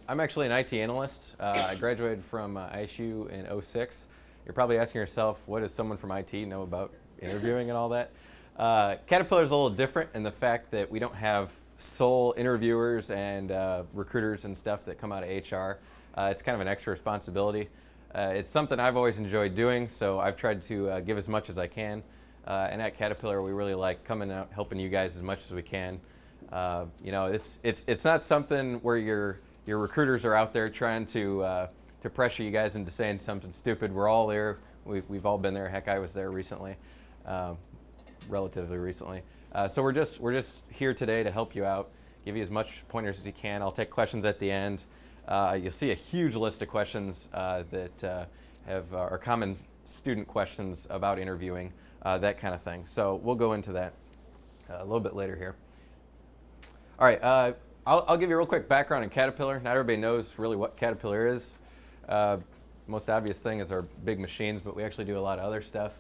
I'm actually an IT analyst. I graduated from ISU in '06. You're probably asking yourself, what does someone from IT know about interviewing and all that? Caterpillar is a little different in the fact that we don't have sole interviewers and recruiters and stuff that come out of HR. It's kind of an extra responsibility. It's something I've always enjoyed doing, so I've tried to give as much as I can. And at Caterpillar, we really like coming out, helping you guys as much as we can. It's not something where your recruiters are out there trying to pressure you guys into saying something stupid. We're all there. We've all been there. Heck, I was there recently, relatively recently. So we're just here today to help you out, give you as much pointers as you can. I'll take questions at the end. You'll see a huge list of questions that are common student questions about interviewing, that kind of thing. So we'll go into that a little bit later here. All right, I'll give you a real quick background on Caterpillar. Not everybody knows really what Caterpillar is. Most obvious thing is our big machines, but we actually do a lot of other stuff.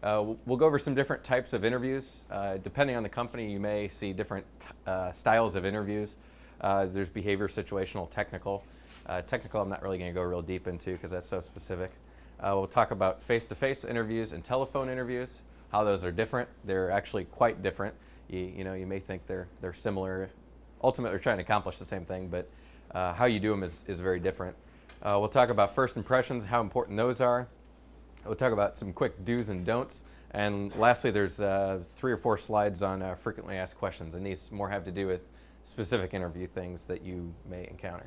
We'll go over some different types of interviews. Depending on the company, you may see different styles of interviews. There's behavior, situational, technical. Technical I'm not really going to go real deep into because that's so specific. We'll talk about face-to-face interviews and telephone interviews, how those are different. They're actually quite different. You may think they're similar. Ultimately, they're trying to accomplish the same thing, but how you do them is very different. We'll talk about first impressions, how important those are. We'll talk about some quick do's and don'ts. And lastly, there's 3 or 4 slides on frequently asked questions, and these more have to do with specific interview things that you may encounter.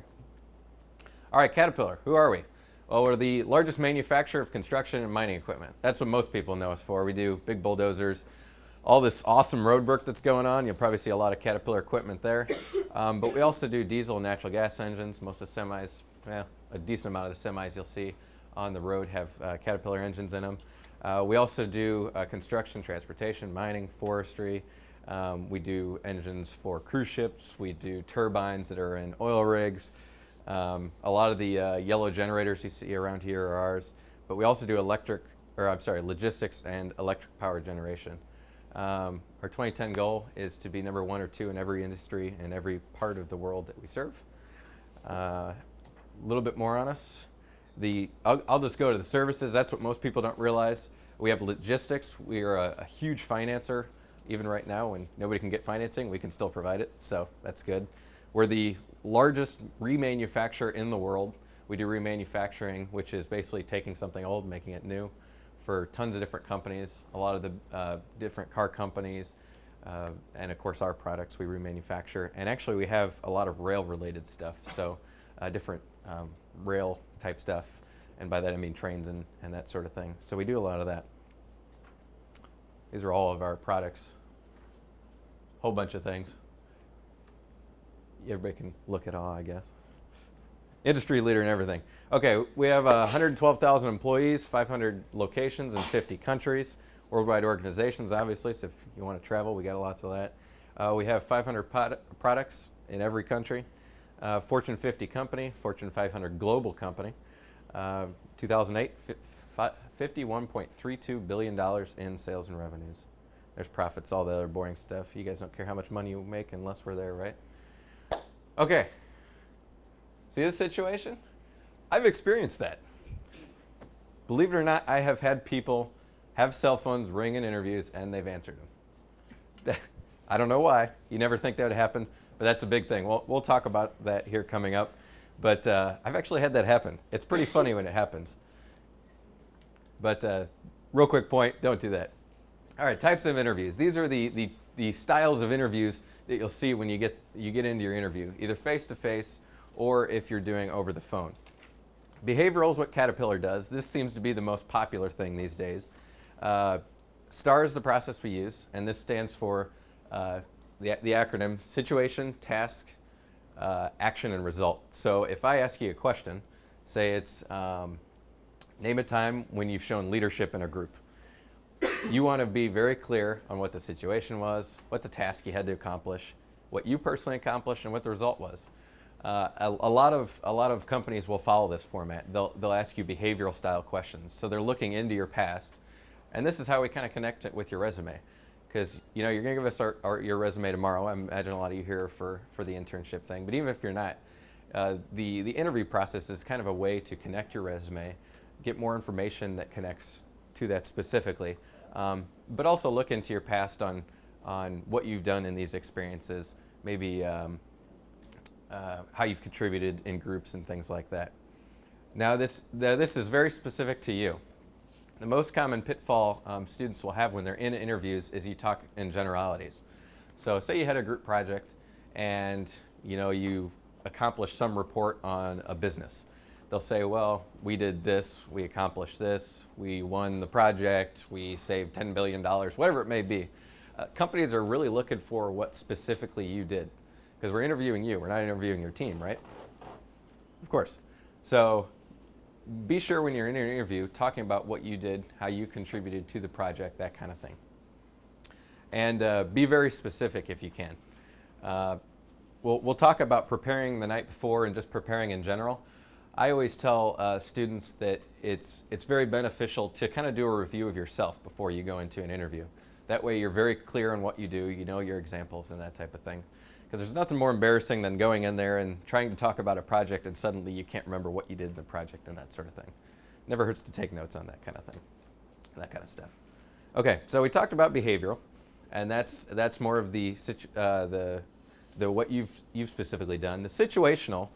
All right, Caterpillar, who are we? Well, we're the largest manufacturer of construction and mining equipment. That's what most people know us for. We do big bulldozers, all this awesome road work that's going on. You'll probably see a lot of Caterpillar equipment there. But we also do diesel and natural gas engines. Most of the semis, a decent amount of the semis you'll see on the road have Caterpillar engines in them. We also do construction, transportation, mining, forestry. We do engines for cruise ships. We do turbines that are in oil rigs. A lot of the yellow generators you see around here are ours. But we also do logistics and electric power generation. Our 2010 goal is to be number 1 or 2 in every industry in every part of the world that we serve. A little bit more on us. I'll just go to the services. That's what most people don't realize. We have logistics. We are a huge financer. Even right now, when nobody can get financing, we can still provide it, so that's good. We're the largest remanufacturer in the world. We do remanufacturing, which is basically taking something old, making it new, for tons of different companies, a lot of the different car companies, and of course our products we remanufacture. And actually we have a lot of rail-related stuff, so different rail type stuff, and by that I mean trains and that sort of thing. So we do a lot of that. These are all of our products. Whole bunch of things. Everybody can look at all, I guess. Industry leader in everything. Okay, we have 112,000 employees, 500 locations in 50 countries. Worldwide organizations, obviously, so if you want to travel, we got lots of that. We have 500 products in every country. Fortune 50 company, Fortune 500 global company. 2008, $51.32 billion in sales and revenues. There's profits, all the other boring stuff. You guys don't care how much money you make unless we're there, right? Okay. See this situation? I've experienced that. Believe it or not, I have had people have cell phones ring in interviews and they've answered them. I don't know why. You never think that would happen, but that's a big thing. We'll talk about that here coming up. But I've actually had that happen. It's pretty funny when it happens. But real quick point, don't do that. All right, types of interviews. These are the styles of interviews that you'll see when you get into your interview, either face-to-face or if you're doing over the phone. Behavioral is what Caterpillar does. This seems to be the most popular thing these days. STAR is the process we use, and this stands for the acronym Situation, Task, Action, and Result. So if I ask you a question, say it's name a time when you've shown leadership in a group. You want to be very clear on what the situation was, what the task you had to accomplish, what you personally accomplished, and what the result was. A lot of companies will follow this format. They'll ask you behavioral style questions. So they're looking into your past, and this is how we kind of connect it with your resume. Because you're going to give us your resume tomorrow. I imagine a lot of you here for the internship thing. But even if you're not, The interview process is kind of a way to connect your resume, get more information that connects to that specifically, but also look into your past on what you've done in these experiences, maybe how you've contributed in groups and things like that. Now this is very specific to you. The most common pitfall students will have when they're in interviews is you talk in generalities. So say you had a group project and you accomplished some report on a business. They'll say, well, we did this, we accomplished this, we won the project, we saved $10 billion, whatever it may be. Companies are really looking for what specifically you did, because we're interviewing you, we're not interviewing your team, right? Of course. So be sure when you're in an interview talking about what you did, how you contributed to the project, that kind of thing. And be very specific if you can. We'll talk about preparing the night before and just preparing in general. I always tell students that it's very beneficial to kind of do a review of yourself before you go into an interview. That way you're very clear on what you do, you know your examples and that type of thing. Because there's nothing more embarrassing than going in there and trying to talk about a project and suddenly you can't remember what you did in the project and that sort of thing. Never hurts to take notes on that kind of thing, that kind of stuff. Okay, so we talked about behavioral, and that's more of the what you've specifically done. The situational,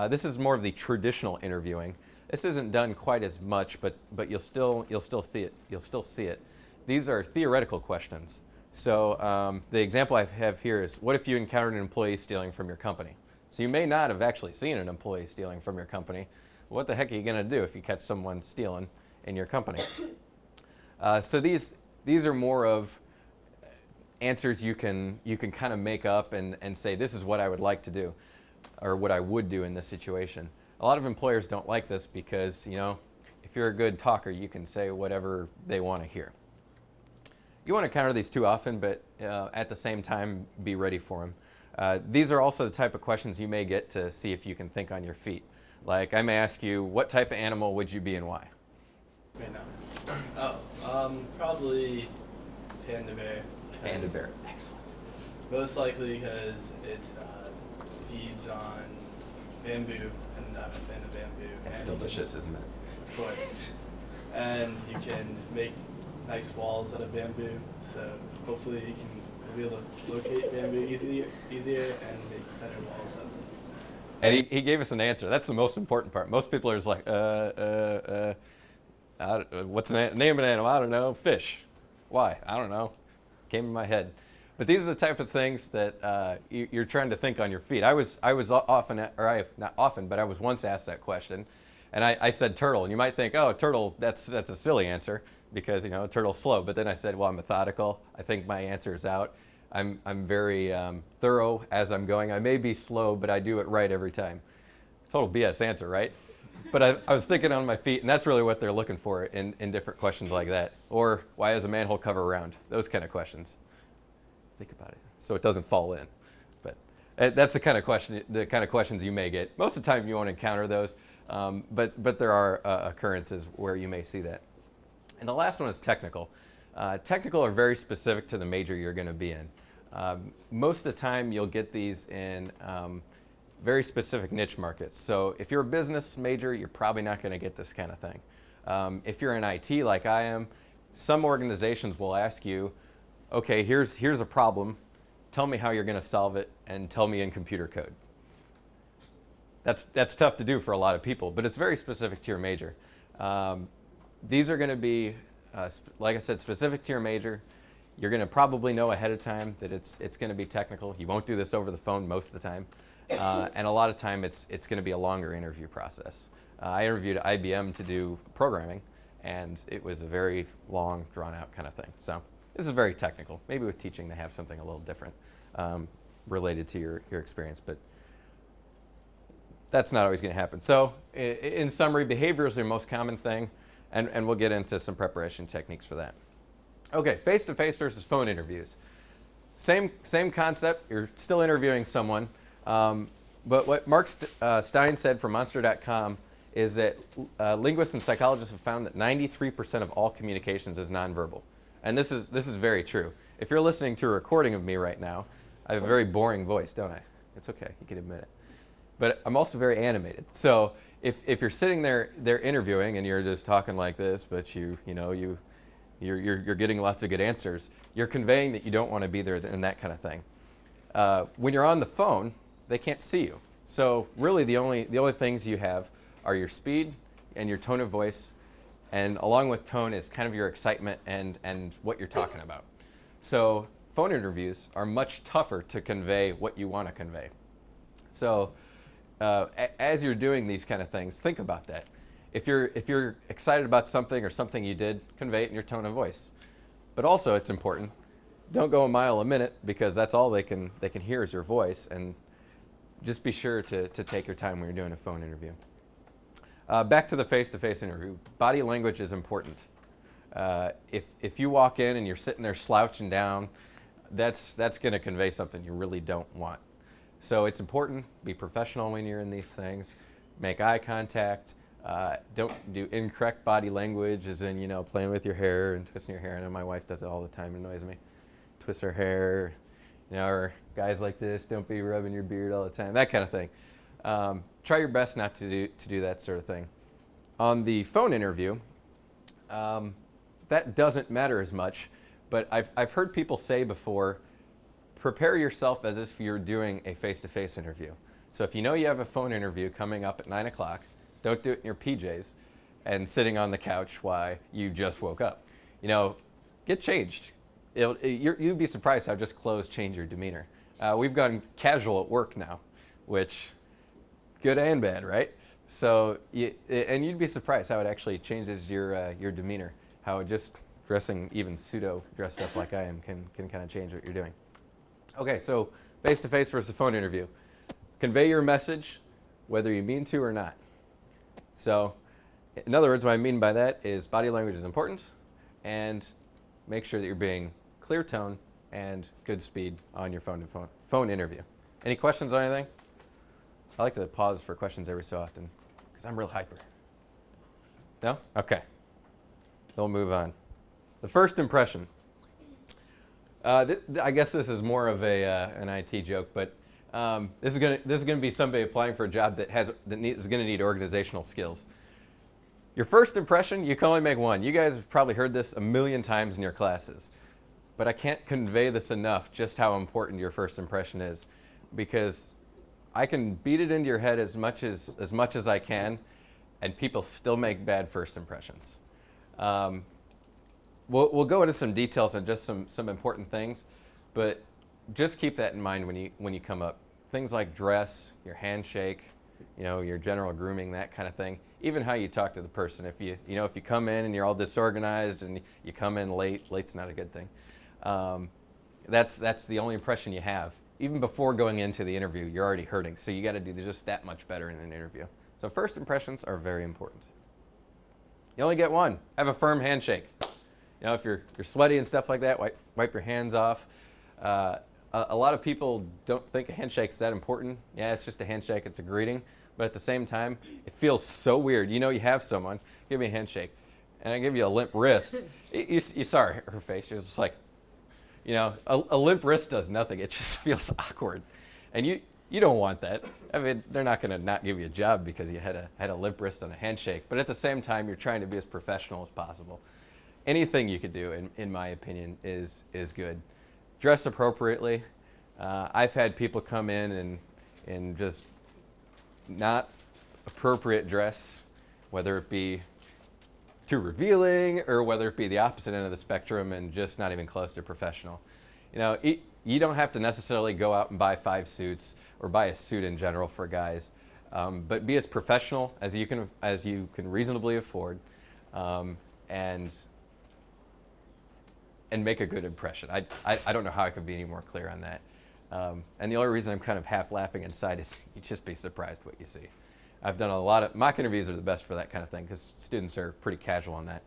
this is more of the traditional interviewing. This isn't done quite as much, but you'll still see it. You'll still see it. These are theoretical questions. So the example I have here is, what if you encountered an employee stealing from your company? So you may not have actually seen an employee stealing from your company. What the heck are you going to do if you catch someone stealing in your company? So these are more of answers you can kind of make up and say, this is what I would like to do, or what I would do in this situation. A lot of employers don't like this because, if you're a good talker, you can say whatever they want to hear. You want to counter these too often, but at the same time, be ready for them. These are also the type of questions you may get to see if you can think on your feet. Like, I may ask you, what type of animal would you be and why? Probably panda bear. Panda bear, excellent. Most likely because it feeds on bamboo, and I'm a fan of bamboo. It's delicious, isn't it? Of course. And you can make nice walls out of bamboo, so hopefully you can be able to locate bamboo easier and make better walls out of it. And he gave us an answer. That's the most important part. Most people are just like, what's the name of an animal? I don't know. Fish. Why? I don't know. Came in my head. But these are the type of things that you're trying to think on your feet. I was often, or not often, but I was once asked that question, and I said turtle. And you might think, oh, turtle, that's a silly answer because a turtle's slow. But then I said, well, I'm methodical. I think my answer is out. I'm very thorough as I'm going. I may be slow, but I do it right every time. Total BS answer, right? But I was thinking on my feet, and that's really what they're looking for in different questions like that. Or why is a manhole cover round? Those kind of questions. Think about it, so it doesn't fall in. But that's the kind of questions you may get. Most of the time, you won't encounter those, but there are occurrences where you may see that. And the last one is technical. Technical are very specific to the major you're going to be in. Most of the time, you'll get these in very specific niche markets. So if you're a business major, you're probably not going to get this kind of thing. If you're in IT like I am, some organizations will ask you, okay, here's a problem. Tell me how you're going to solve it, and tell me in computer code. That's tough to do for a lot of people, but it's very specific to your major. These are going to be, like I said, specific to your major. You're going to probably know ahead of time that it's going to be technical. You won't do this over the phone most of the time. And a lot of time it's going to be a longer interview process. I interviewed at IBM to do programming, and it was a very long, drawn-out kind of thing. So this is very technical. Maybe with teaching they have something a little different related to your experience, but that's not always going to happen. So in summary, behavior is the most common thing, and we'll get into some preparation techniques for that. Okay, face-to-face versus phone interviews. Same concept. You're still interviewing someone. But what Mark Stein said from Monster.com is that linguists and psychologists have found that 93% of all communications is nonverbal. And this is very true. If you're listening to a recording of me right now, I have a very boring voice, don't I? It's okay, you can admit it. but I'm also very animated. So if you're sitting there interviewing and you're just talking like this, but you're getting lots of good answers, you're conveying that you don't want to be there and that kind of thing. When you're on the phone, they can't see you. So really the only things you have are your speed and your tone of voice, and along with tone is kind of your excitement and what you're talking about. So phone interviews are much tougher to convey what you want to convey. So as you're doing these kind of things, think about that. If you're excited about something or something you did, convey it in your tone of voice. But also, it's important, don't go a mile a minute, because that's all they can hear is your voice. And just be sure to take your time when you're doing a phone interview. Back to the face-to-face interview. Body language is important. If you walk in and you're sitting there slouching down, that's going to convey something you really don't want. So it's important, be professional when you're in these things. Make eye contact. Don't do incorrect body language, as in, playing with your hair and twisting your hair. I know my wife does it all the time. It annoys me. Twist her hair. Or guys like this, don't be rubbing your beard all the time. That kind of thing. Try your best not to do that sort of thing. On the phone interview, that doesn't matter as much, but I've heard people say before, prepare yourself as if you're doing a face-to-face interview. So if you know you have a phone interview coming up at 9 o'clock, don't do it in your PJs and sitting on the couch while you just woke up. Get changed. You'd be surprised how just clothes change your demeanor. We've gone casual at work now, which good and bad, right? So, and you'd be surprised how it actually changes your demeanor. How just dressing, even pseudo dressed up like I am, can kind of change what you're doing. Okay, so face-to-face versus phone interview. Convey your message, whether you mean to or not. So, in other words, what I mean by that is body language is important, and make sure that you're being clear tone and good speed on your phone interview. Any questions on anything? I like to pause for questions every so often, because I'm real hyper. No? Okay. We'll move on. The first impression. I guess this is more of an IT joke, but this is gonna be somebody applying for a job that is gonna need organizational skills. Your first impression, you can only make one. You guys have probably heard this a million times in your classes, but I can't convey this enough, just how important your first impression is, because I can beat it into your head as much as I can, and people still make bad first impressions. We'll go into some details on just some important things, but just keep that in mind when you come up. Things like dress, your handshake, your general grooming, that kind of thing. Even how you talk to the person. If you come in and you're all disorganized and you come in late's not a good thing. That's the only impression you have. Even before going into the interview, you're already hurting. So you got to do just that much better in an interview. So first impressions are very important. You only get one. Have a firm handshake. If you're sweaty and stuff like that, wipe your hands off. A lot of people don't think a handshake's that important. Yeah, it's just a handshake. It's a greeting. But at the same time, it feels so weird. You have someone, give me a handshake, and I give you a limp wrist. You saw her face. She was just like, a limp wrist does nothing. It just feels awkward. And you don't want that. I mean, they're not going to not give you a job because you had a limp wrist on a handshake. But at the same time, you're trying to be as professional as possible. Anything you could do, in my opinion, is good. Dress appropriately. I've had people come in and just not appropriate dress, whether it be too revealing or whether it be the opposite end of the spectrum and just not even close to professional. You don't have to necessarily go out and buy 5 suits or buy a suit in general for guys, but be as professional as you can reasonably afford, and make a good impression. I don't know how I could be any more clear on that. And the only reason I'm kind of half laughing inside is you'd just be surprised what you see. I've done a lot of mock interviews are the best for that kind of thing because students are pretty casual on that.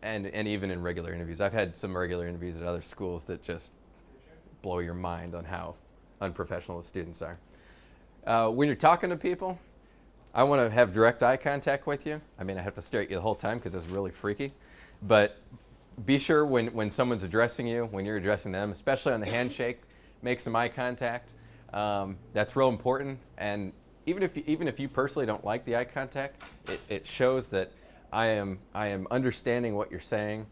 And even in regular interviews. I've had some regular interviews at other schools that just blow your mind on how unprofessional the students are. When you're talking to people, I want to have direct eye contact with you. I mean, I have to stare at you the whole time because it's really freaky. But be sure when someone's addressing you, when you're addressing them, especially on the handshake, make some eye contact. That's real important. And even if you personally don't like the eye contact, it shows that I am understanding what you're saying,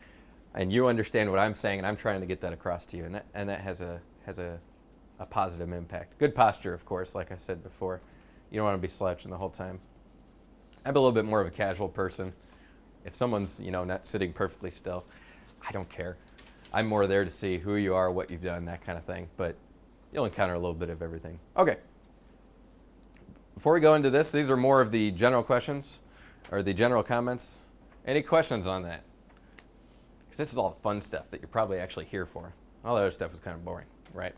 and you understand what I'm saying, and I'm trying to get that across to you, and that has a positive impact. Good posture, of course, like I said before. You don't want to be slouching the whole time. I'm a little bit more of a casual person. If someone's not sitting perfectly still, I don't care. I'm more there to see who you are, what you've done, that kind of thing. But you'll encounter a little bit of everything. Okay. Before we go into this, these are more of the general questions or the general comments. Any questions on that? Because this is all the fun stuff that you're probably actually here for. All the other stuff is kind of boring, right?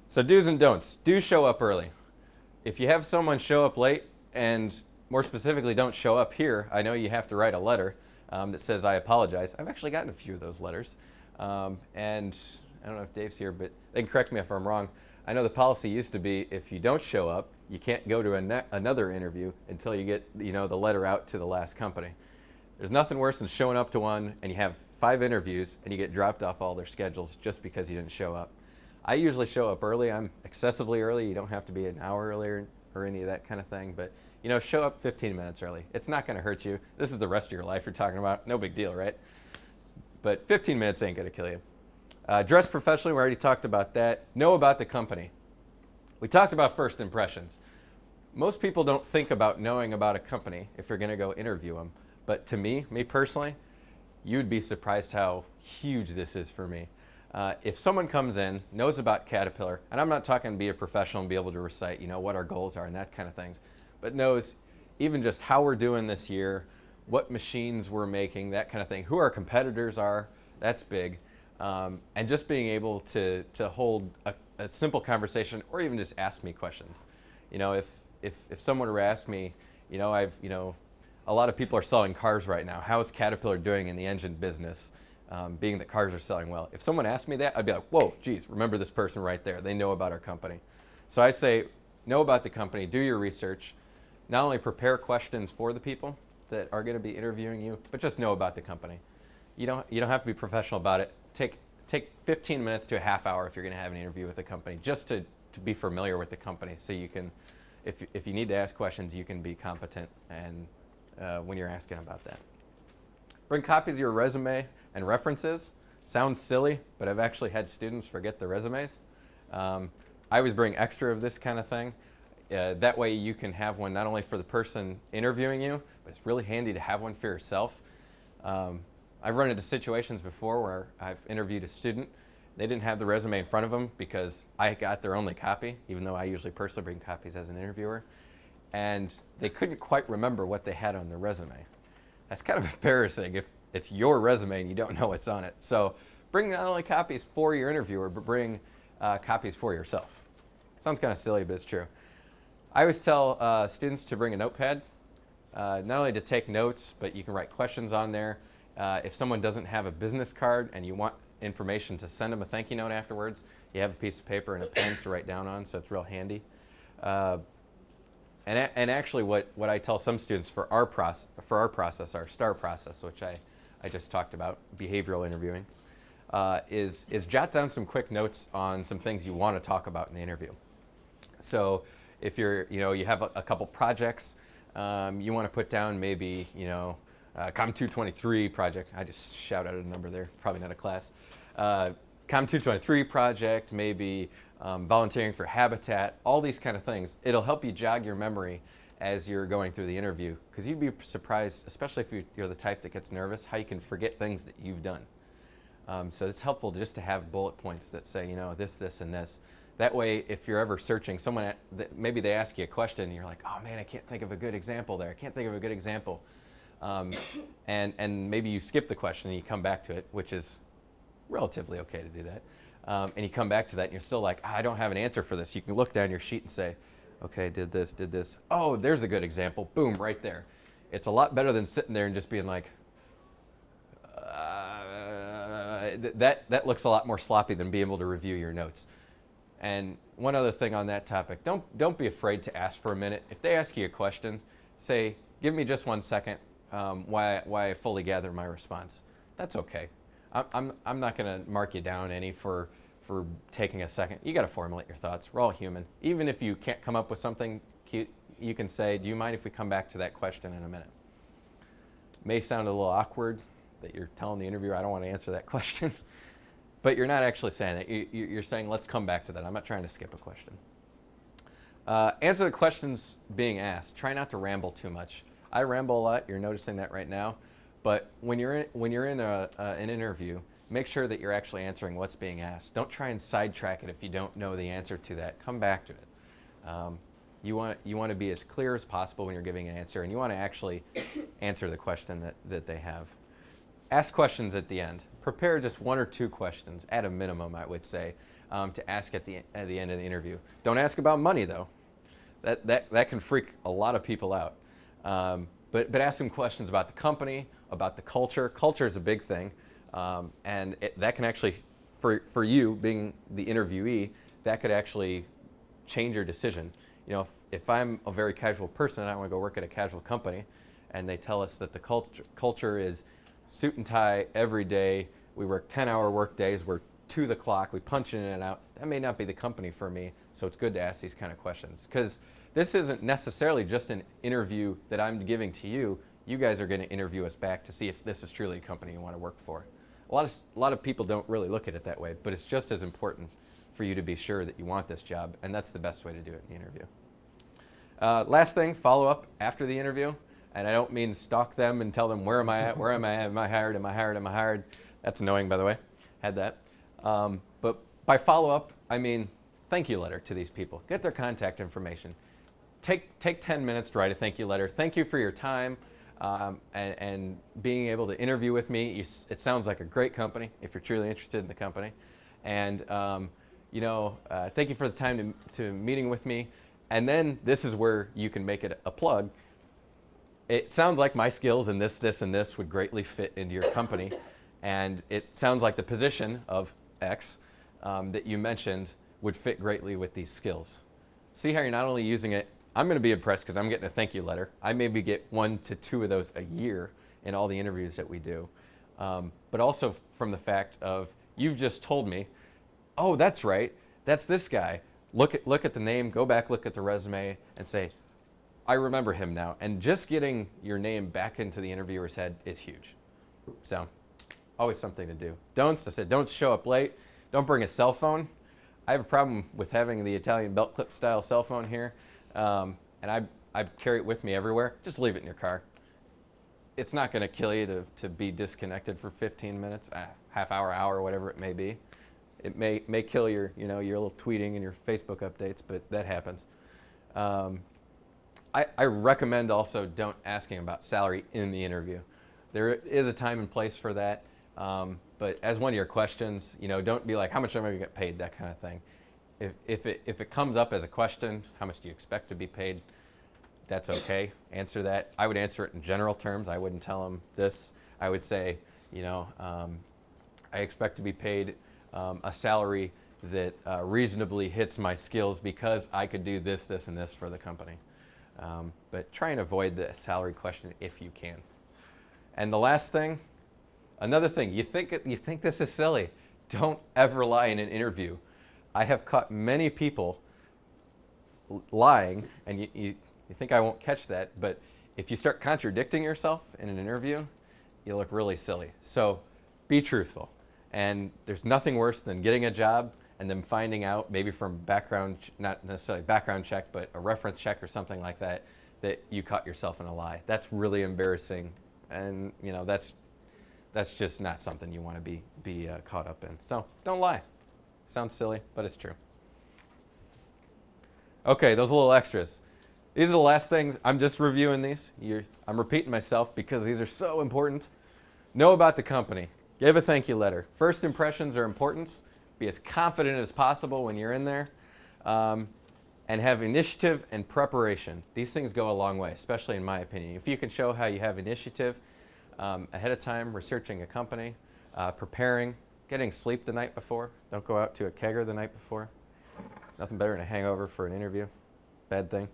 So do's and don'ts. Do show up early. If you have someone show up late, and more specifically don't show up here, I know you have to write a letter that says I apologize. I've actually gotten a few of those letters. And I don't know if Dave's here, but they can correct me if I'm wrong. I know the policy used to be if you don't show up, you can't go to another interview until you get the letter out to the last company. There's nothing worse than showing up to one and you have 5 interviews and you get dropped off all their schedules just because you didn't show up. I usually show up early. I'm excessively early. You don't have to be an hour earlier or any of that kind of thing, but show up 15 minutes early. It's not going to hurt you. This is the rest of your life you're talking about. No big deal, right? But 15 minutes ain't going to kill you. Dress professionally, we already talked about that. Know about the company. We talked about first impressions. Most people don't think about knowing about a company if you're going to go interview them. But to me personally, you'd be surprised how huge this is for me. If someone comes in, knows about Caterpillar, and I'm not talking to be a professional and be able to recite, what our goals are and that kind of things, but knows even just how we're doing this year, what machines we're making, that kind of thing, who our competitors are, that's big. And just being able to hold a simple conversation or even just ask me questions. If someone were to ask me, a lot of people are selling cars right now. How is Caterpillar doing in the engine business, being that cars are selling well? If someone asked me that, I'd be like, whoa, geez, remember this person right there. They know about our company. So I say, know about the company, do your research, not only prepare questions for the people that are going to be interviewing you, but just know about the company. You don't have to be professional about it. Take 15 minutes to a half hour if you're going to have an interview with the company, just to be familiar with the company, so you can, if you need to ask questions, you can be competent and when you're asking about that. Bring copies of your resume and references. Sounds silly, but I've actually had students forget their resumes. I always bring extra of this kind of thing. That way you can have one not only for the person interviewing you, but it's really handy to have one for yourself. I've run into situations before where I've interviewed a student. They didn't have the resume in front of them because I got their only copy, even though I usually personally bring copies as an interviewer. And they couldn't quite remember what they had on their resume. That's kind of embarrassing if it's your resume and you don't know what's on it. So bring not only copies for your interviewer, but bring copies for yourself. Sounds kind of silly, but it's true. I always tell students to bring a notepad, not only to take notes, but you can write questions on there. If someone doesn't have a business card and you want information to send them a thank you note afterwards, you have a piece of paper and a pen to write down on, so it's real handy. And actually what I tell some students for our process, our STAR process, which I just talked about, behavioral interviewing, is jot down some quick notes on some things you want to talk about in the interview. So if you have a couple projects, you want to put down maybe, COM 223 project. I just shout out a number there, probably not a class. COM 223 project, maybe volunteering for Habitat, all these kind of things. It'll help you jog your memory as you're going through the interview, because you'd be surprised, especially if you're the type that gets nervous, how you can forget things that you've done. So it's helpful just to have bullet points that say, this, this, and this. That way, if you're ever searching, maybe they ask you a question and you're like, oh man, I can't think of a good example there. I can't think of a good example. And maybe you skip the question and you come back to it, which is relatively okay to do that. And you come back to that and you're still like, I don't have an answer for this. You can look down your sheet and say, okay, did this. Oh, there's a good example. Boom, right there. It's a lot better than sitting there and just being like, that looks a lot more sloppy than being able to review your notes. And one other thing on that topic, don't be afraid to ask for a minute. If they ask you a question, say, give me just 1 second while I fully gather my response. That's okay. I'm not going to mark you down any for for taking a second. You got to formulate your thoughts. We're all human. Even if you can't come up with something cute, you can say, do you mind if we come back to that question in a minute? May sound a little awkward that you're telling the interviewer, I don't want to answer that question. But you're not actually saying that. You're saying, let's come back to that. I'm not trying to skip a question. Answer the questions being asked. Try not to ramble too much. I ramble a lot. You're noticing that right now. But when you're in an interview, make sure that you're actually answering what's being asked. Don't try and sidetrack it if you don't know the answer to that. Come back to it. You want to be as clear as possible when you're giving an answer, and you want to actually answer the question that they have. Ask questions at the end. Prepare just 1 or 2 questions at a minimum, I would say, to ask at the end of the interview. Don't ask about money though. That can freak a lot of people out. But ask them questions about the company, about the culture. Culture is a big thing, and that can actually, for you being the interviewee, that could actually change your decision. You know, if I'm a very casual person and I want to go work at a casual company, and they tell us that the culture is suit and tie every day, we work 10-hour work days, we're to the clock, we punch in and out, that may not be the company for me. So it's good to ask these kind of questions, because this isn't necessarily just an interview that I'm giving to you. You guys are going to interview us back to see if this is truly a company you want to work for. A lot of people don't really look at it that way, but it's just as important for you to be sure that you want this job, and that's the best way to do it in the interview. Last thing, follow up after the interview, and I don't mean stalk them and tell them, where am I at, where am I at, am I hired, am I hired, am I hired? That's annoying, by the way. Had that. But by follow up, I mean thank you letter to these people. Get their contact information. Take 10 minutes to write a thank you letter. Thank you for your time and being able to interview with me. It sounds like a great company if you're truly interested in the company. And thank you for the time to meeting with me. And then this is where you can make it a plug. It sounds like my skills in this, and this would greatly fit into your company. And it sounds like the position of X that you mentioned would fit greatly with these skills. See how you're not only using it, I'm going to be impressed because I'm getting a thank you letter. I maybe get 1 to 2 of those a year in all the interviews that we do. But also from the fact of, you've just told me, oh, that's right, that's this guy. Look at the name, go back, look at the resume, and say, I remember him now. And just getting your name back into the interviewer's head is huge. So, always something to do. Don'ts, I said, don't show up late. Don't bring a cell phone. I have a problem with having the Italian belt clip style cell phone here. And I carry it with me everywhere. Just leave it in your car. It's not going to kill you to be disconnected for 15 minutes, half hour, whatever it may be. It may kill your little tweeting and your Facebook updates, but that happens. I recommend also don't asking about salary in the interview. There is a time and place for that, but as one of your questions, don't be like, how much am I going to get paid, that kind of thing. If it comes up as a question, how much do you expect to be paid, that's okay. Answer that. I would answer it in general terms. I wouldn't tell them this. I would say, I expect to be paid a salary that reasonably hits my skills because I could do this, this, and this for the company. But try and avoid the salary question if you can. And the last thing, another thing, you think this is silly. Don't ever lie in an interview. I have caught many people lying, and you think I won't catch that, but if you start contradicting yourself in an interview, you look really silly. So be truthful. And there's nothing worse than getting a job and then finding out, maybe from background, not necessarily background check, but a reference check or something like that, that you caught yourself in a lie. That's really embarrassing, and that's just not something you want to be caught up in. So don't lie. Sounds silly, but it's true. Okay, those little extras. These are the last things. I'm just reviewing these. I'm repeating myself because these are so important. Know about the company. Give a thank you letter. First impressions are important. Be as confident as possible when you're in there. And have initiative and preparation. These things go a long way, especially in my opinion. If you can show how you have initiative ahead of time, researching a company, preparing, getting sleep the night before. Don't go out to a kegger the night before. Nothing better than a hangover for an interview. Bad thing.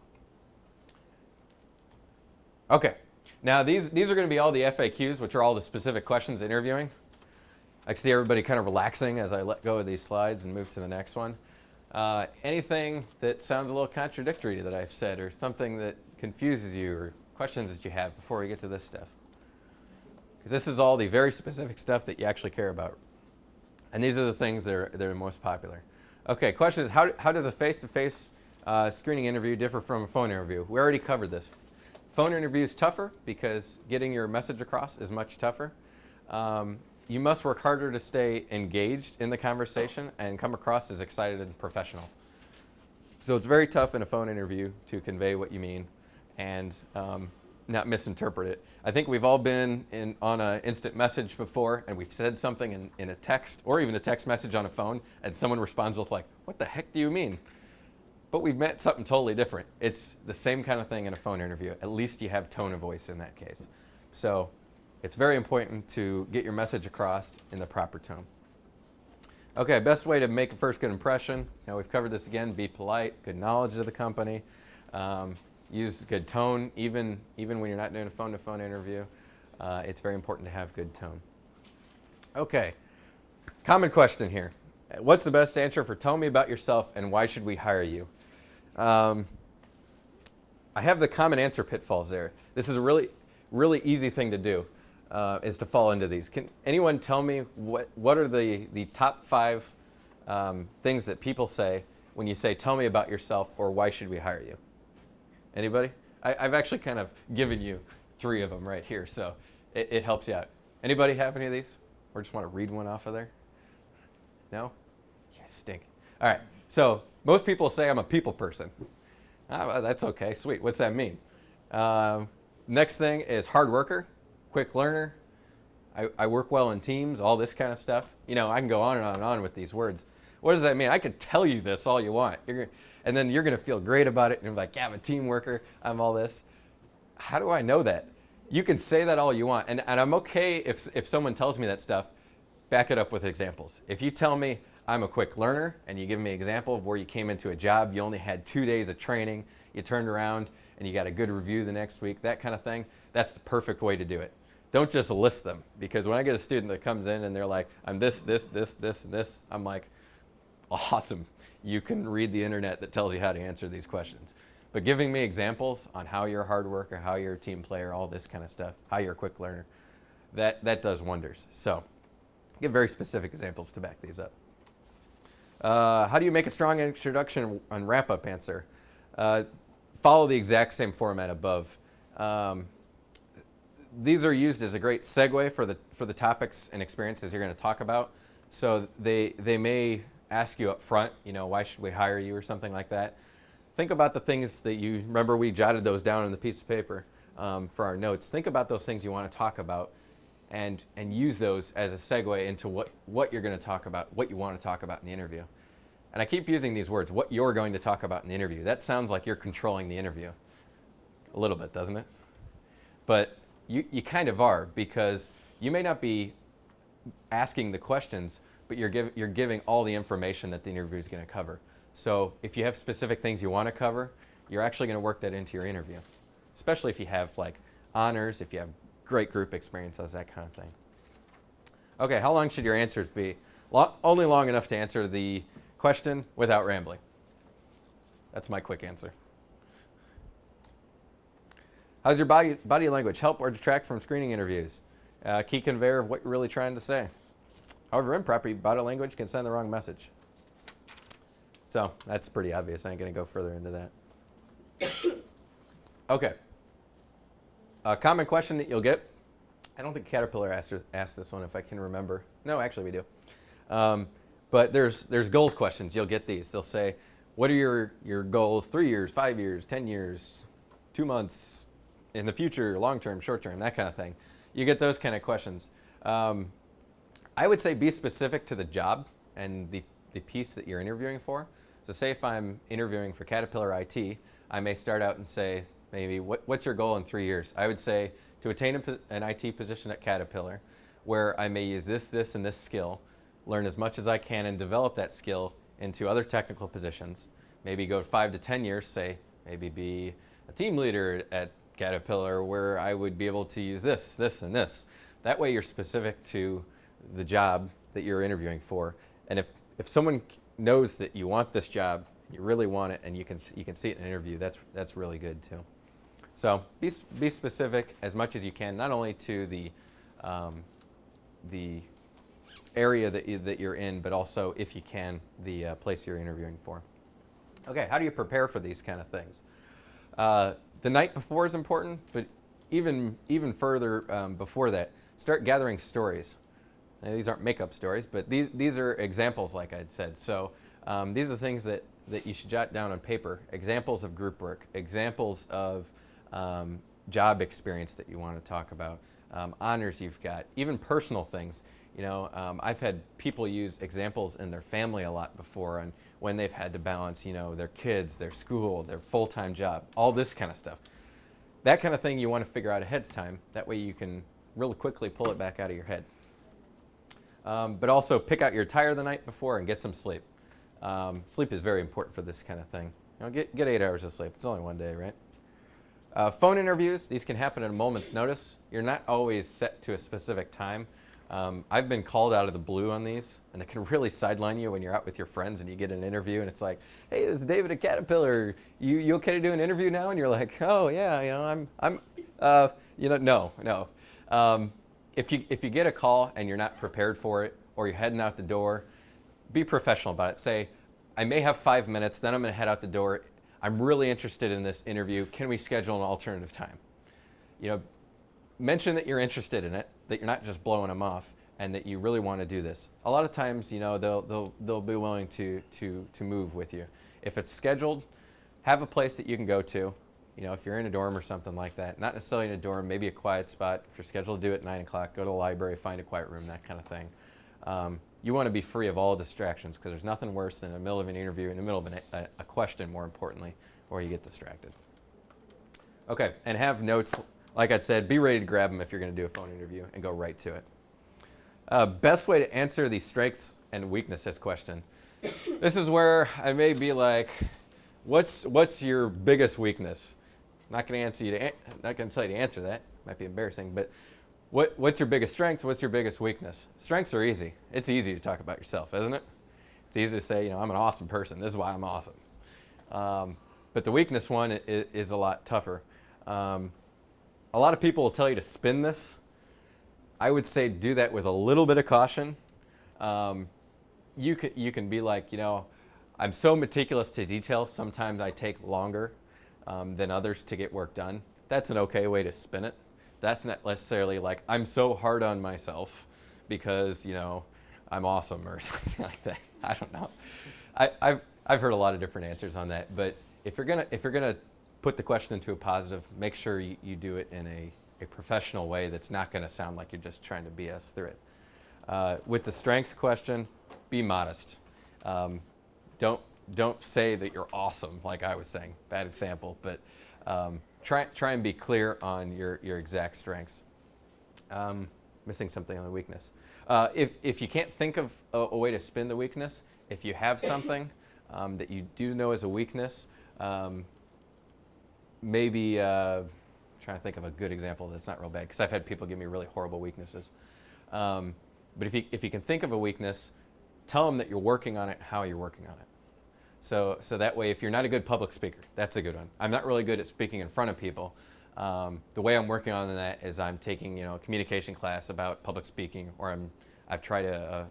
Okay, now these are going to be all the FAQs, which are all the specific questions interviewing. I can see everybody kind of relaxing as I let go of these slides and move to the next one. Anything that sounds a little contradictory to that I've said, or something that confuses you, or questions that you have before we get to this stuff? Because this is all the very specific stuff that you actually care about. And these are the things that are most popular. Okay, question is, how does a face-to-face screening interview differ from a phone interview? We already covered this. Phone interview is tougher because getting your message across is much tougher. You must work harder to stay engaged in the conversation and come across as excited and professional. So it's very tough in a phone interview to convey what you mean and not misinterpret it. I think we've all been on an instant message before, and we've said something in a text, or even a text message on a phone, and someone responds with like, "What the heck do you mean?" But we've meant something totally different. It's the same kind of thing in a phone interview. At least you have tone of voice in that case. So it's very important to get your message across in the proper tone. Okay, best way to make a first good impression. Now we've covered this again. Be polite, good knowledge of the company. Use good tone, even when you're not doing a phone-to-phone interview. It's very important to have good tone. Okay, common question here. What's the best answer for tell me about yourself and why should we hire you? I have the common answer pitfalls there. This is a really easy thing to do, is to fall into these. Can anyone tell me what are the top 5 things that people say when you say tell me about yourself or why should we hire you? Anybody? I've actually kind of given you 3 of them right here, so it helps you out. Anybody have any of these? Or just want to read one off of there? No? You guys stink. All right, so most people say I'm a people person. Well, that's okay, sweet. What's that mean? Next thing is hard worker, quick learner. I work well in teams, all this kind of stuff. You know, I can go on and on and on with these words. What does that mean? I could tell you this all you want. And then you're going to feel great about it. And you're like, yeah, I'm a team worker. I'm all this. How do I know that? You can say that all you want. And I'm okay if someone tells me that stuff, back it up with examples. If you tell me I'm a quick learner and you give me an example of where you came into a job, you only had 2 days of training, you turned around and you got a good review the next week, that kind of thing, that's the perfect way to do it. Don't just list them. Because when I get a student that comes in and they're like, I'm this, and this, I'm like, awesome. You can read the internet that tells you how to answer these questions. But giving me examples on how you're a hard worker, how you're a team player, all this kind of stuff, how you're a quick learner, that does wonders. So give very specific examples to back these up. How do you make a strong introduction and wrap-up answer? Follow the exact same format above. These are used as a great segue for the topics and experiences you're going to talk about. So they may ask you up front, you know, why should we hire you or something like that. Think about the things that you remember. We jotted those down on the piece of paper for our notes. Think about those things you want to talk about and use those as a segue into what you're going to talk about, what you want to talk about in the interview. And I keep using these words, what you're going to talk about in the interview. That sounds like you're controlling the interview. A little bit, doesn't it? But you kind of are, because you may not be asking the questions, but you're giving all the information that the interview is going to cover. So if you have specific things you want to cover, you're actually going to work that into your interview, especially if you have like honors, if you have great group experiences, that kind of thing. Okay, how long should your answers be? Only long enough to answer the question without rambling. That's my quick answer. How's your body language help or detract from screening interviews? Key conveyor of what you're really trying to say. However, improper body language can send the wrong message. So that's pretty obvious. I ain't going to go further into that. Okay. A common question that you'll get. I don't think Caterpillar asked this one, if I can remember. No, actually we do. But there's goals questions. You'll get these. They'll say, what are your goals 3 years, 5 years, 10 years, 2 months, in the future, long term, short term, that kind of thing. You get those kind of questions. I would say be specific to the job and the piece that you're interviewing for. So say if I'm interviewing for Caterpillar IT, I may start out and say, maybe, what's your goal in 3 years? I would say to attain an IT position at Caterpillar where I may use this, and this skill, learn as much as I can and develop that skill into other technical positions. Maybe go 5 to 10 years, say, maybe be a team leader at Caterpillar where I would be able to use this, and this. That way you're specific to the job that you're interviewing for. And if someone knows that you want this job, you really want it, and you can see it in an interview, that's really good too. So be specific as much as you can, not only to the area that you're in, but also, if you can, the place you're interviewing for. Okay, how do you prepare for these kind of things? The night before is important, but even further before that, start gathering stories. Now, these aren't makeup stories, but these are examples, like I'd said. So these are things that you should jot down on paper. Examples of group work, examples of job experience that you want to talk about, honors you've got, even personal things. You know, I've had people use examples in their family a lot before, and when they've had to balance, you know, their kids, their school, their full-time job, all this kind of stuff. That kind of thing you want to figure out ahead of time. That way you can really quickly pull it back out of your head. But also pick out your attire the night before and get some sleep. Sleep is very important for this kind of thing. You know, get 8 hours of sleep. It's only one day, right? Phone interviews, these can happen at a moment's notice. You're not always set to a specific time. I've been called out of the blue on these, and it can really sideline you when you're out with your friends and you get an interview and it's like, hey, this is David at Caterpillar. You okay to do an interview now? And you're like, oh yeah, you know, no. If you get a call and you're not prepared for it, or you're heading out the door, be professional about it. Say, I may have 5 minutes, then I'm going to head out the door. I'm really interested in this interview. Can we schedule an alternative time? You know, mention that you're interested in it, that you're not just blowing them off, and that you really want to do this. A lot of times, you know, they'll be willing to move with you. If it's scheduled, have a place that you can go to. You know, if you're in a dorm or something like that, not necessarily in a dorm, maybe a quiet spot. If you're scheduled to do it at 9 o'clock, go to the library, find a quiet room, that kind of thing. You want to be free of all distractions, because there's nothing worse than in the middle of an interview, in the middle of a question, more importantly, where you get distracted. Okay, and have notes. Like I said, be ready to grab them if you're going to do a phone interview and go right to it. Best way to answer the strengths and weaknesses question. This is where I may be like, what's your biggest weakness? Not going to tell you to answer that. Might be embarrassing, but what's your biggest strength? What's your biggest weakness? Strengths are easy. It's easy to talk about yourself, isn't it? It's easy to say, you know, I'm an awesome person. This is why I'm awesome. But the weakness one is a lot tougher. A lot of people will tell you to spin this. I would say do that with a little bit of caution. You can be like, you know, I'm so meticulous to details, sometimes I take longer than others to get work done. That's an okay way to spin it. That's not necessarily like, I'm so hard on myself because, you know, I'm awesome or something like that. I don't know. I've heard a lot of different answers on that, but if you're gonna put the question into a positive, make sure you do it in a professional way that's not going to sound like you're just trying to BS through it. With the strengths question, be modest. Don't say that you're awesome, like I was saying. Bad example, but try and be clear on your exact strengths. Missing something on the weakness. If you can't think of a way to spin the weakness, if you have something that you do know is a weakness, maybe trying to think of a good example that's not real bad, because I've had people give me really horrible weaknesses. But if you can think of a weakness, tell them that you're working on it, how you're working on it. So that way, if you're not a good public speaker, that's a good one. I'm not really good at speaking in front of people. The way I'm working on that is I'm taking a communication class about public speaking, or I've tried a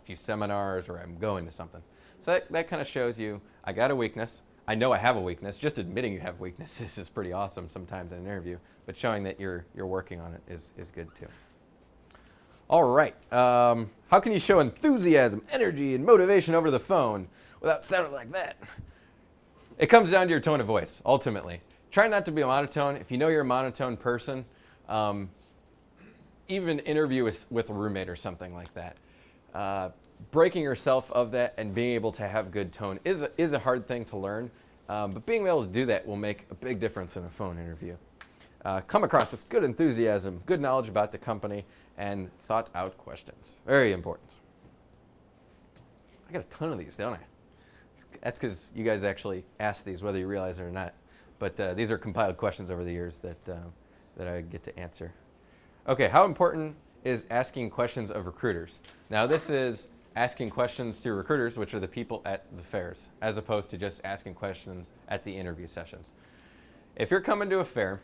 few seminars, or I'm going to something. So that kind of shows you I got a weakness. I know I have a weakness. Just admitting you have weaknesses is pretty awesome sometimes in an interview, but showing that you're working on it is good too. All right. How can you show enthusiasm, energy, and motivation over the phone without sounding like that? It comes down to your tone of voice, ultimately. Try not to be a monotone. If you know you're a monotone person, even interview with a roommate or something like that. Breaking yourself of that and being able to have good tone is a hard thing to learn, but being able to do that will make a big difference in a phone interview. Come across with good enthusiasm, good knowledge about the company, and thought out questions. Very important. I got a ton of these, don't I? That's because you guys actually asked these, whether you realize it or not. But these are compiled questions over the years that I get to answer. Okay, how important is asking questions of recruiters. Now this is asking questions to recruiters, which are the people at the fairs, as opposed to just asking questions at the interview sessions. If you're coming to a fair,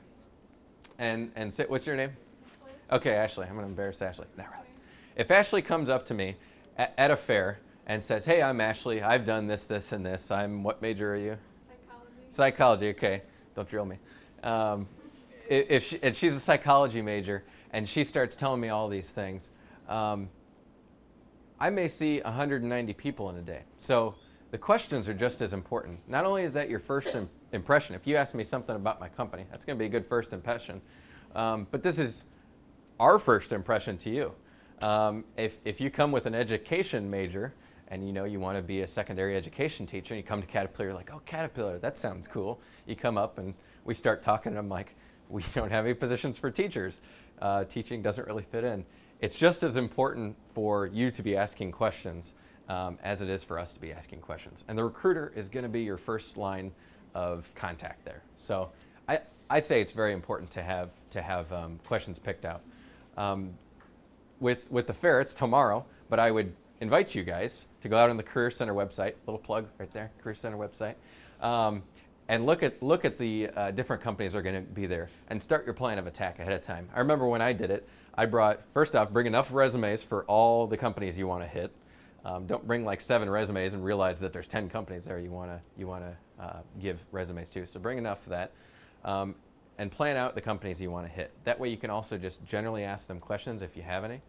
and say, what's your name? Ashley. Okay, Ashley. I'm going to embarrass Ashley. Not really. If Ashley comes up to me at a fair and says, hey, I'm Ashley. I've done this, this, and this. What major are you? Psychology. Psychology. Okay. Don't drill me. And she's a psychology major, and she starts telling me all these things, I may see 190 people in a day. So the questions are just as important. Not only is that your first impression, if you ask me something about my company, that's going to be a good first impression. But this is our first impression to you. If you come with an education major and you want to be a secondary education teacher, and you come to Caterpillar, you're like, oh, Caterpillar, that sounds cool. You come up and we start talking, and I'm like, we don't have any positions for teachers. Teaching doesn't really fit in. It's just as important for you to be asking questions as it is for us to be asking questions. And the recruiter is going to be your first line of contact there. So I say it's very important to have questions picked out. With the fair, it's tomorrow, but I would invite you guys to go out on the Career Center website, little plug right there, Career Center website, and look at the different companies that are going to be there and start your plan of attack ahead of time. I remember when I did it, I first off, bring enough resumes for all the companies you want to hit. Don't bring like 7 resumes and realize that there's 10 companies there you want to give resumes to. So bring enough for that, and plan out the companies you want to hit. That way you can also just generally ask them questions if you have any,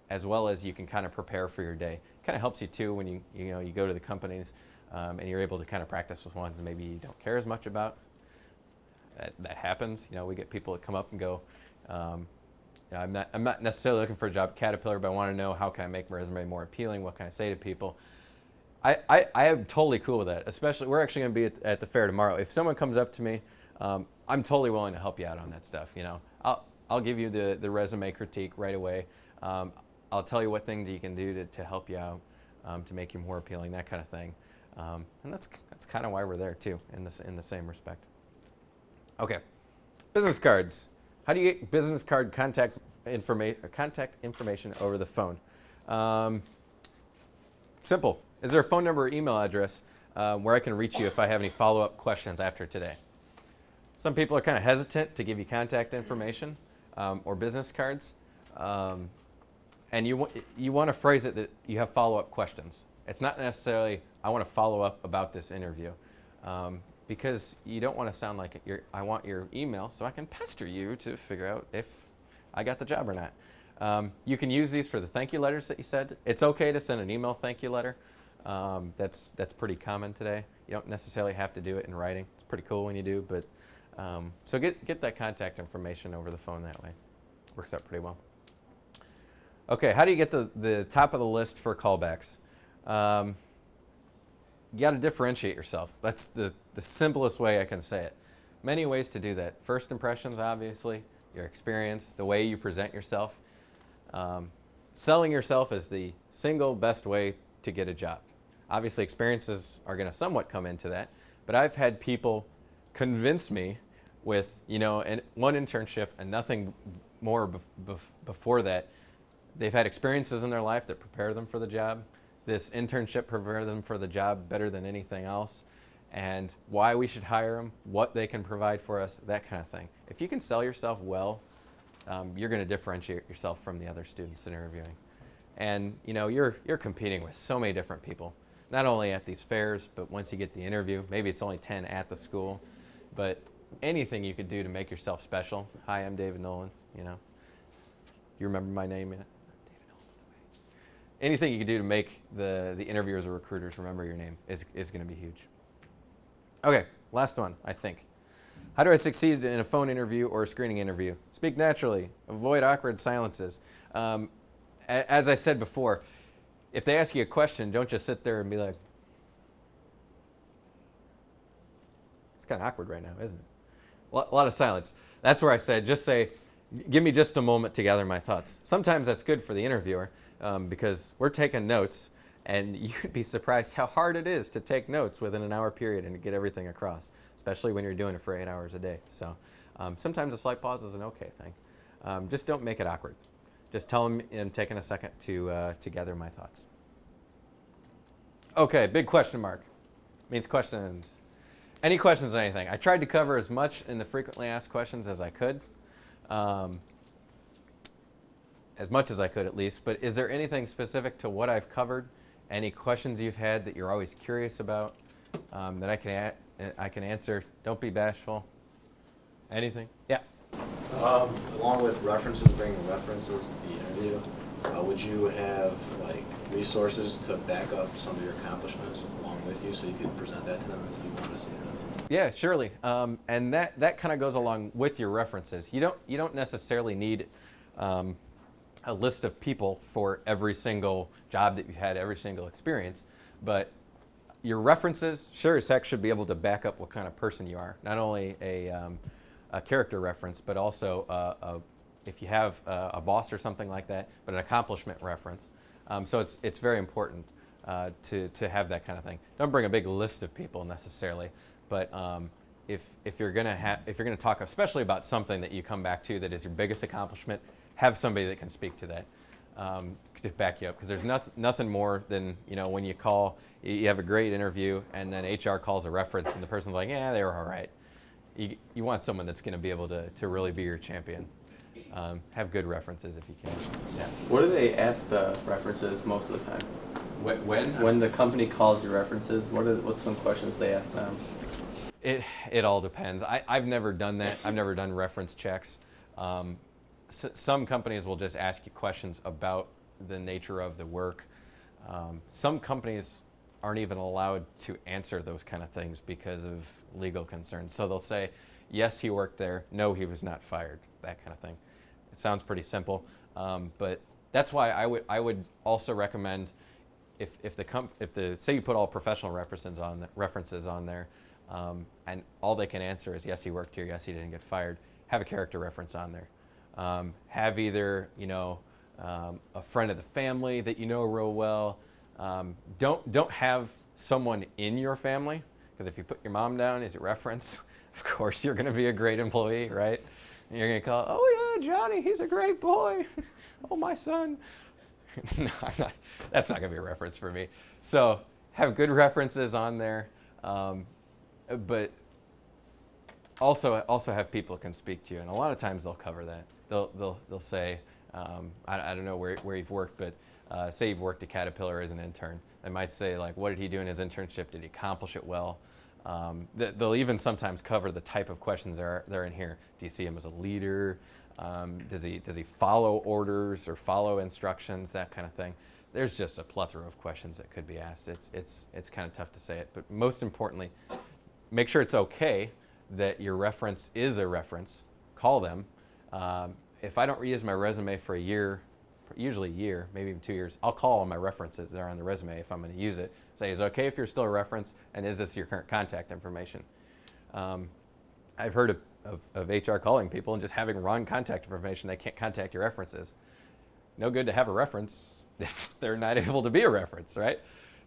as well as you can kind of prepare for your day. Kind of helps you too when you go to the companies and you're able to kind of practice with ones maybe you don't care as much about. That happens. We get people that come up and go, I'm not necessarily looking for a job at Caterpillar, but I want to know how can I make my resume more appealing, what can I say to people. I am totally cool with that, especially we're actually going to be at the fair tomorrow. If someone comes up to me, I'm totally willing to help you out on that stuff. I'll give you the resume critique right away. I'll tell you what things you can do to help you out, to make you more appealing, that kind of thing. And that's kind of why we're there too, in the same respect. Okay, business cards. How do you get business card contact information over the phone? Simple. Is there a phone number or email address where I can reach you if I have any follow-up questions after today? Some people are kind of hesitant to give you contact information or business cards, and you want to phrase it that you have follow-up questions. It's not necessarily, I want to follow up about this interview, because you don't want to sound like I want your email so I can pester you to figure out if I got the job or not. You can use these for the thank you letters that you said. It's okay to send an email thank you letter. That's pretty common today. You don't necessarily have to do it in writing. It's pretty cool when you do, but so get that contact information over the phone that way. Works out pretty well. Okay, how do you get the top of the list for callbacks? You got to differentiate yourself. That's the simplest way I can say it. Many ways to do that. First impressions, obviously, your experience, the way you present yourself. Selling yourself is the single best way to get a job. Obviously, experiences are going to somewhat come into that, but I've had people convince me with one internship and nothing more before that. They've had experiences in their life that prepare them for the job. This internship prepared them for the job better than anything else, and why we should hire them, what they can provide for us, that kind of thing. If you can sell yourself well, you're going to differentiate yourself from the other students in interviewing. And you're competing with so many different people, not only at these fairs, but once you get the interview, maybe it's only 10 at the school, but anything you could do to make yourself special. Hi, I'm David Nolan. You remember my name yet? Anything you can do to make the interviewers or recruiters remember your name is going to be huge. Okay, last one, I think. How do I succeed in a phone interview or a screening interview? Speak naturally. Avoid awkward silences. As I said before, if they ask you a question, don't just sit there and be like, it's kind of awkward right now, isn't it? A lot of silence. That's where I said, just say, give me just a moment to gather my thoughts. Sometimes that's good for the interviewer. Because we're taking notes, and you'd be surprised how hard it is to take notes within an hour period and to get everything across, especially when you're doing it for 8 hours a day. So sometimes a slight pause is an okay thing. just don't make it awkward. Just tell them I'm taking a second to gather my thoughts. Okay, big question mark. Means questions. Any questions on anything? I tried to cover as much in the frequently asked questions as I could. As much as I could, at least. But is there anything specific to what I've covered? Any questions you've had that you're always curious about that I can answer? Don't be bashful. Anything? Yeah. Along with references, bringing references to the interview, would you have like resources to back up some of your accomplishments along with you, so you could present that to them if you want to see that? Yeah, surely. And that kind of goes along with your references. You don't necessarily need a list of people for every single job that you've had, every single experience, but your references, sure as heck, should be able to back up what kind of person you are. Not only a character reference, but also if you have a boss or something like that, but an accomplishment reference. So it's very important to have that kind of thing. Don't bring a big list of people necessarily, but if you're gonna talk especially about something that you come back to that is your biggest accomplishment, have somebody that can speak to that to back you up. Because there's nothing more than, when you call, you have a great interview and then HR calls a reference and the person's like, yeah, they were all right. You want someone that's going to be able to really be your champion. Have good references if you can. Yeah. What do they ask the references most of the time? When? When the company calls you references, what's some questions they ask them? It all depends. I've never done that. I've never done reference checks. Some companies will just ask you questions about the nature of the work. Some companies aren't even allowed to answer those kind of things because of legal concerns. So they'll say, yes, he worked there. No, he was not fired. That kind of thing. It sounds pretty simple, but that's why I would also recommend if say you put all professional references on there, and all they can answer is yes, he worked here. Yes, he didn't get fired. Have a character reference on there. Have either a friend of the family that you know real well. Don't have someone in your family, because if you put your mom down as a reference, of course you're going to be a great employee, right? And you're going to call, oh yeah, Johnny, he's a great boy. Oh, my son. No, that's not going to be a reference for me. So have good references on there, but also have people who can speak to you, and a lot of times they'll cover that. They'll say, I don't know where you've worked, but say you've worked at Caterpillar as an intern. They might say, like, what did he do in his internship? Did he accomplish it well? They'll even sometimes cover the type of questions that are in here. Do you see him as a leader? Does he follow orders or follow instructions? That kind of thing. There's just a plethora of questions that could be asked. It's kind of tough to say it, but most importantly, make sure it's okay that your reference is a reference. Call them. If I don't reuse my resume for a year, usually a year, maybe even 2 years, I'll call all my references that are on the resume if I'm going to use it. Say, is it okay if you're still a reference, and is this your current contact information? I've heard of HR calling people and just having wrong contact information. They can't contact your references. No good to have a reference if they're not able to be a reference, right?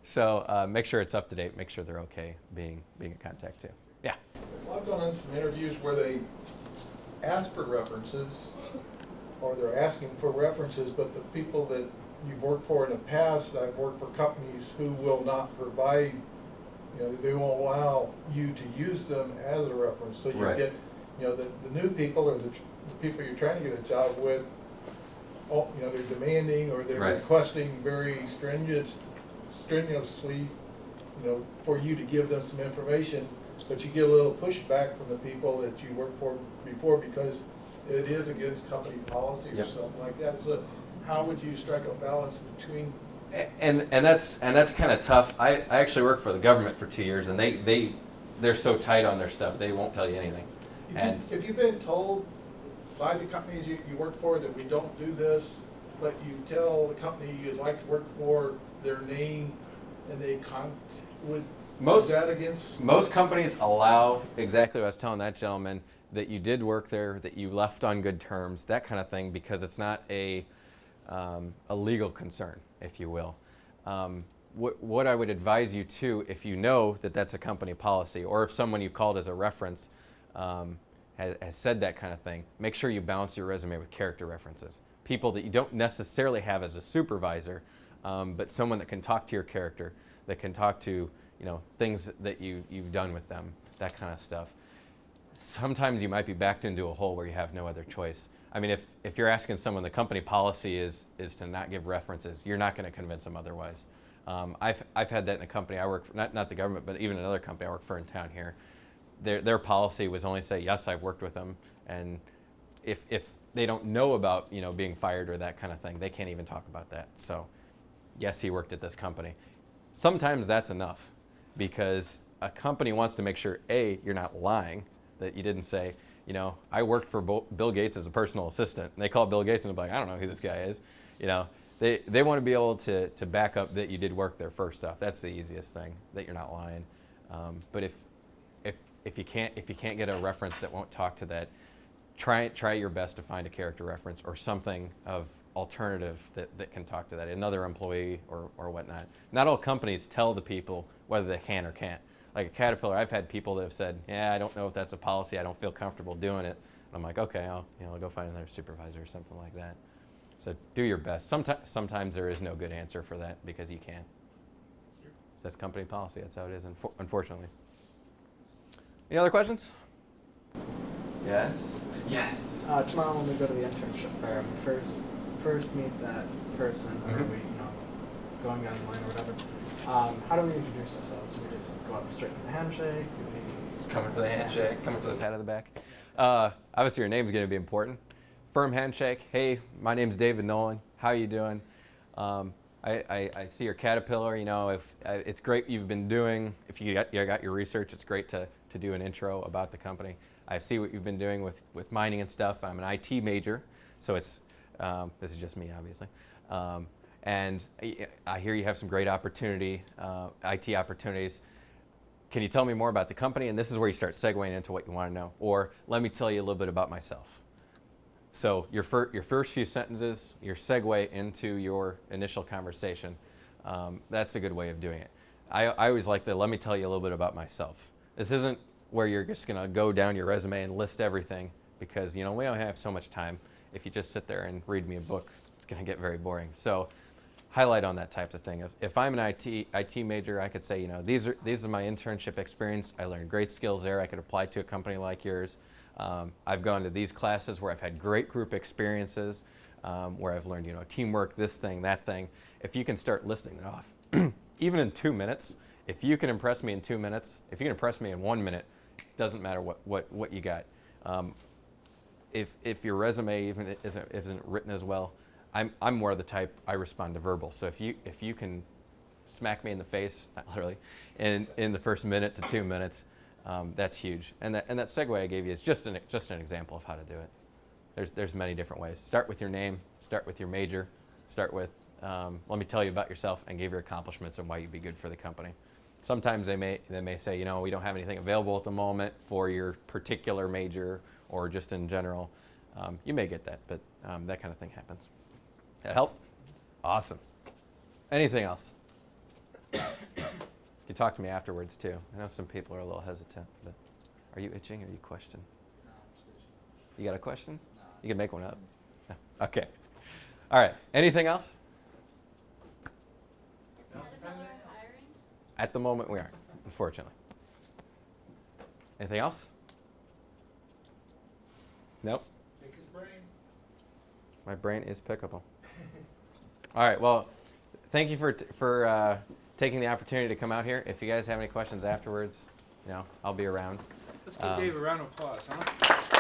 So make sure it's up to date. Make sure they're okay being a contact too. Yeah. Well, I've gone on some interviews where they ask for references, or they're asking for references, but the people that you've worked for in the past, I've worked for companies who will not provide, they won't allow you to use them as a reference. So you Right. get, the new people or the people you're trying to get a job with, they're demanding or they're Right. requesting very strenuously, for you to give them some information, but you get a little pushback from the people that you worked for before because it is against company policy or Yep. something like that. So how would you strike a balance between? And that's kind of tough. I actually worked for the government for 2 years, and they're so tight on their stuff they won't tell you anything. If you've been told by the companies you work for that we don't do this, but you tell the company you'd like to work for their name, and they is that against? Most companies allow exactly what I was telling that gentleman, that you did work there, that you left on good terms, that kind of thing, because it's not a legal concern, if you will. What I would advise you to, if you know that that's a company policy, or if someone you've called as a reference has said that kind of thing, make sure you balance your resume with character references. People that you don't necessarily have as a supervisor, but someone that can talk to your character, that can talk to things that you've done with them, that kind of stuff. Sometimes you might be backed into a hole where you have no other choice. I mean, if you're asking someone, the company policy is to not give references, you're not going to convince them otherwise. I've had that in a company I work for, not the government, but even another company I work for in town here. Their policy was only say, yes, I've worked with them, and if they don't know about being fired or that kind of thing, they can't even talk about that. So, yes, he worked at this company. Sometimes that's enough, because a company wants to make sure, A, you're not lying, that you didn't say, I worked for Bill Gates as a personal assistant. And they call Bill Gates and they're like, I don't know who this guy is. They want to be able to back up that you did work there first off. That's the easiest thing, that you're not lying. But if you can't get a reference that won't talk to that, try your best to find a character reference or something of alternative that can talk to that, another employee or whatnot. Not all companies tell the people whether they can or can't. Like a Caterpillar, I've had people that have said, yeah, I don't know if that's a policy, I don't feel comfortable doing it. And I'm like, okay, I'll go find another supervisor or something like that. So do your best. Sometimes there is no good answer for that because you can't. That's company policy, that's how it is, unfortunately. Any other questions? Yes? Yes. Tomorrow when we go to the internship fair, we first meet that person, or we, going online or whatever. How do we introduce ourselves? Do we just go up straight for the handshake? Just coming for the handshake, coming for the pat on the back. Obviously your name's going to be important. Firm handshake. Hey, my name's David Nolan. How are you doing? I see your Caterpillar. If it's great you've been doing. If you got your research, it's great to do an intro about the company. I see what you've been doing with mining and stuff. I'm an IT major, so it's this is just me, obviously. And I hear you have some great opportunity, IT opportunities. Can you tell me more about the company? And this is where you start segueing into what you want to know. Or let me tell you a little bit about myself. So your first few sentences, your segue into your initial conversation, that's a good way of doing it. I always like the let me tell you a little bit about myself. This isn't where you're just going to go down your resume and list everything, because we only have so much time. If you just sit there and read me a book, it's going to get very boring. So highlight on that types of thing. If I'm an IT major, I could say, these are my internship experience. I learned great skills there. I could apply to a company like yours. I've gone to these classes where I've had great group experiences, where I've learned, teamwork, this thing, that thing. If you can start listing it off, even in 2 minutes, if you can impress me in 2 minutes, if you can impress me in 1 minute, doesn't matter what you got. If your resume even isn't written as well, I'm more of the type, I respond to verbal. So if you can smack me in the face, not literally, in the first minute to 2 minutes, that's huge. And that segue I gave you is just an example of how to do it. There's many different ways. Start with your name, start with your major, start with let me tell you about yourself and give your accomplishments and why you'd be good for the company. Sometimes they may say, we don't have anything available at the moment for your particular major or just in general. You may get that, but that kind of thing happens. That help? Awesome. Anything else? You can talk to me afterwards too. I know some people are a little hesitant, but are you itching or are you questioning? No, I'm just itching. You got a question? No. You can make one up. No. Okay. All right. Anything else? Is Caterpillar hiring? At the moment, we aren't, unfortunately. Anything else? Nope. Pick his brain. My brain is pickable. All right. Well, thank you for taking the opportunity to come out here. If you guys have any questions afterwards, I'll be around. Let's give Dave a round of applause, huh?